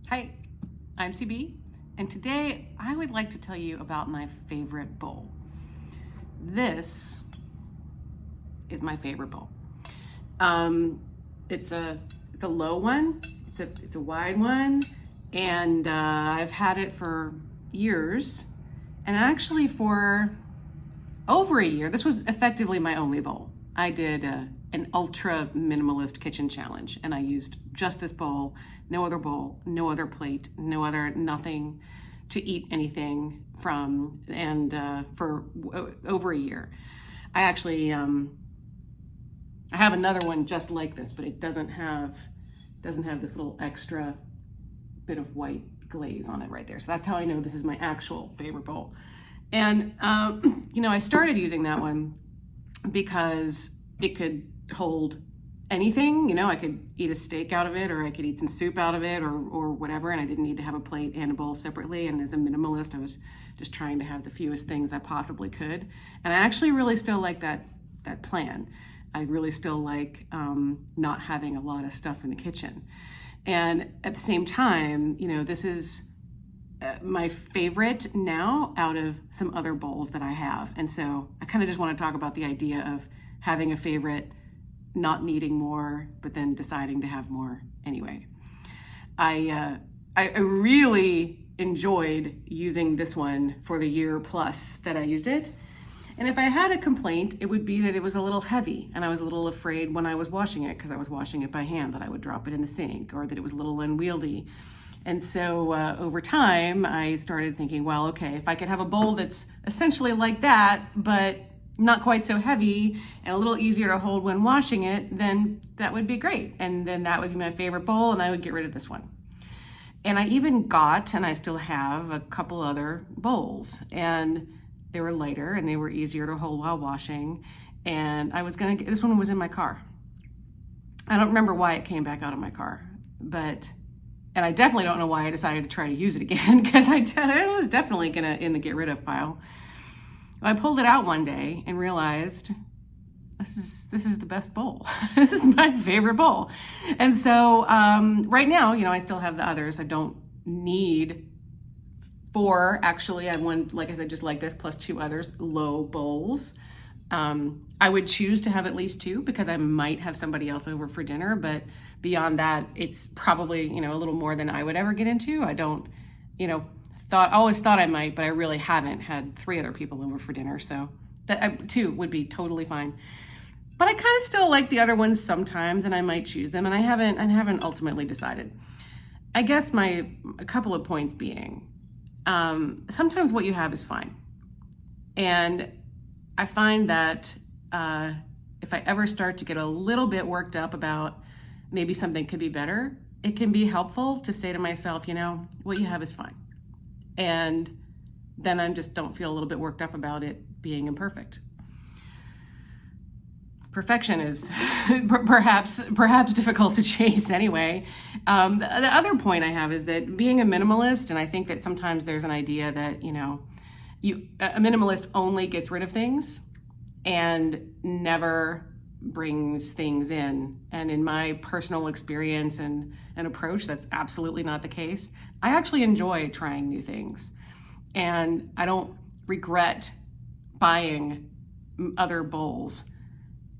Hi, I'm CB, and today I would like to tell you about my favorite bowl. This is my favorite bowl. It's a low one. It's a wide one, and I've had it for years, and actually for over a year. This was effectively my only bowl. I did an ultra minimalist kitchen challenge, and I used just this bowl, no other bowl, no other plate, nothing to eat anything from, and for over a year. I actually I have another one just like this, but it doesn't have this little extra bit of white glaze on it right there. So that's how I know this is my actual favorite bowl. And I started using that one because it could hold anything. I could eat a steak out of it, or I could eat some soup out of it, or whatever, and I didn't need to have a plate and a bowl separately. And as a minimalist, I was just trying to have the fewest things I possibly could. And I actually really still like that plan. I really still like not having a lot of stuff in the kitchen. And at the same time, this is my favorite now out of some other bowls that I have. And so I kind of just want to talk about the idea of having a favorite, not needing more, but then deciding to have more anyway. I really enjoyed using this one for the year plus that I used it. And if I had a complaint, it would be that it was a little heavy, and I was a little afraid when I was washing it, because I was washing it by hand, that I would drop it in the sink, or that it was a little unwieldy. And so over time, I started thinking, well, okay, if I could have a bowl that's essentially like that, but not quite so heavy and a little easier to hold when washing it, then that would be great. And then that would be my favorite bowl, and I would get rid of this one. And I even got, and I still have, a couple other bowls, and they were lighter and they were easier to hold while washing. And I was gonna get, this one was in my car. I don't remember why it came back out of my car, and I definitely don't know why I decided to try to use it again, because I was definitely in the get rid of pile. I pulled it out one day and realized this is the best bowl. This is my favorite bowl. And so right now, I still have the others. I don't need four. Actually, I have one, like I said, just like this, plus two others, low bowls. I would choose to have at least two, because I might have somebody else over for dinner, but beyond that, it's probably, a little more than I would ever get into. I don't, always thought I might, but I really haven't had three other people over for dinner. So two would be totally fine. But I kind of still like the other ones sometimes, and I might choose them, and I haven't ultimately decided. I guess a couple of points being, sometimes what you have is fine. And I find that if I ever start to get a little bit worked up about maybe something could be better, it can be helpful to say to myself, what you have is fine. And then I just don't feel a little bit worked up about it being imperfect. Perfection is perhaps difficult to chase anyway. The other point I have is that being a minimalist, and I think that sometimes there's an idea that, a minimalist only gets rid of things and never brings things in. And in my personal experience and approach, that's absolutely not the case. I actually enjoy trying new things, and I don't regret buying other bowls.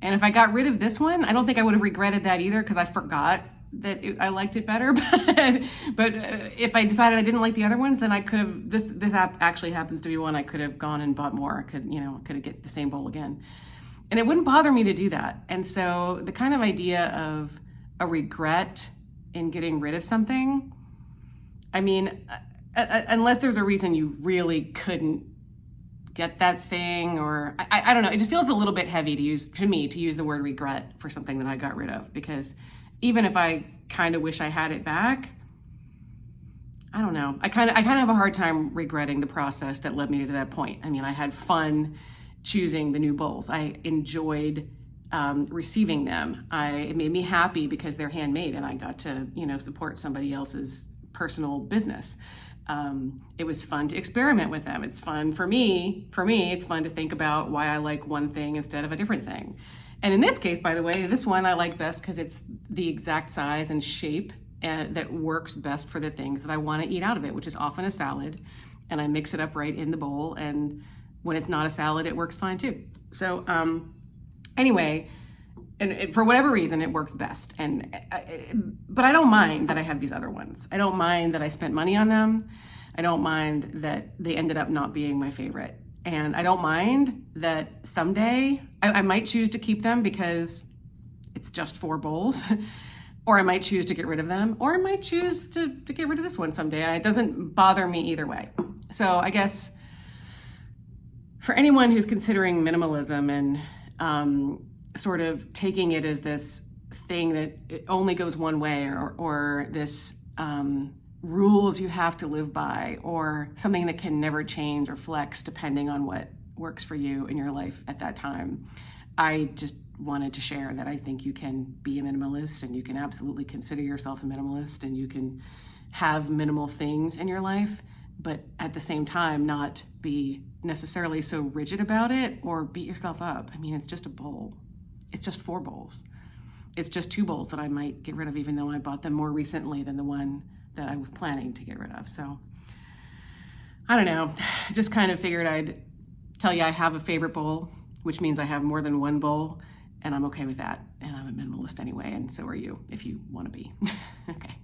And if I got rid of this one, I don't think I would have regretted that either, because I forgot that I liked it better. But if I decided I didn't like the other ones, then I could have, this app actually happens to be one I could have gone and bought more. I could have get the same bowl again. And it wouldn't bother me to do that. And so the kind of idea of a regret in getting rid of something, unless there's a reason you really couldn't get that thing, or I don't know, it just feels a little bit heavy to use the word regret for something that I got rid of, because even if I kind of wish I had it back, I don't know. I kind of have a hard time regretting the process that led me to that point. I had fun choosing the new bowls. I enjoyed receiving them. It made me happy because they're handmade, and I got to, support somebody else's personal business. It was fun to experiment with them. It's fun for me, it's fun to think about why I like one thing instead of a different thing. And in this case, by the way, this one I like best because it's the exact size and shape that works best for the things that I want to eat out of it, which is often a salad. And I mix it up right in the bowl. And when it's not a salad, it works fine too. So anyway, and for whatever reason, it works best. But I don't mind that I have these other ones. I don't mind that I spent money on them. I don't mind that they ended up not being my favorite. And I don't mind that someday I might choose to keep them because it's just 4 bowls. Or I might choose to get rid of them, or I might choose to get rid of this one someday. And it doesn't bother me either way. So I guess for anyone who's considering minimalism and sort of taking it as this thing that it only goes one way, or this rules you have to live by, or something that can never change or flex depending on what works for you in your life at that time, I just wanted to share that I think you can be a minimalist, and you can absolutely consider yourself a minimalist, and you can have minimal things in your life, but at the same time not be necessarily so rigid about it or beat yourself up. I mean, it's just a bowl. It's just 4 bowls. It's just 2 bowls that I might get rid of, even though I bought them more recently than the one that I was planning to get rid of. So I don't know, just kind of figured I'd tell you I have a favorite bowl, which means I have more than 1 bowl, and I'm okay with that. And I'm a minimalist anyway, and so are you, if you want to be. Okay.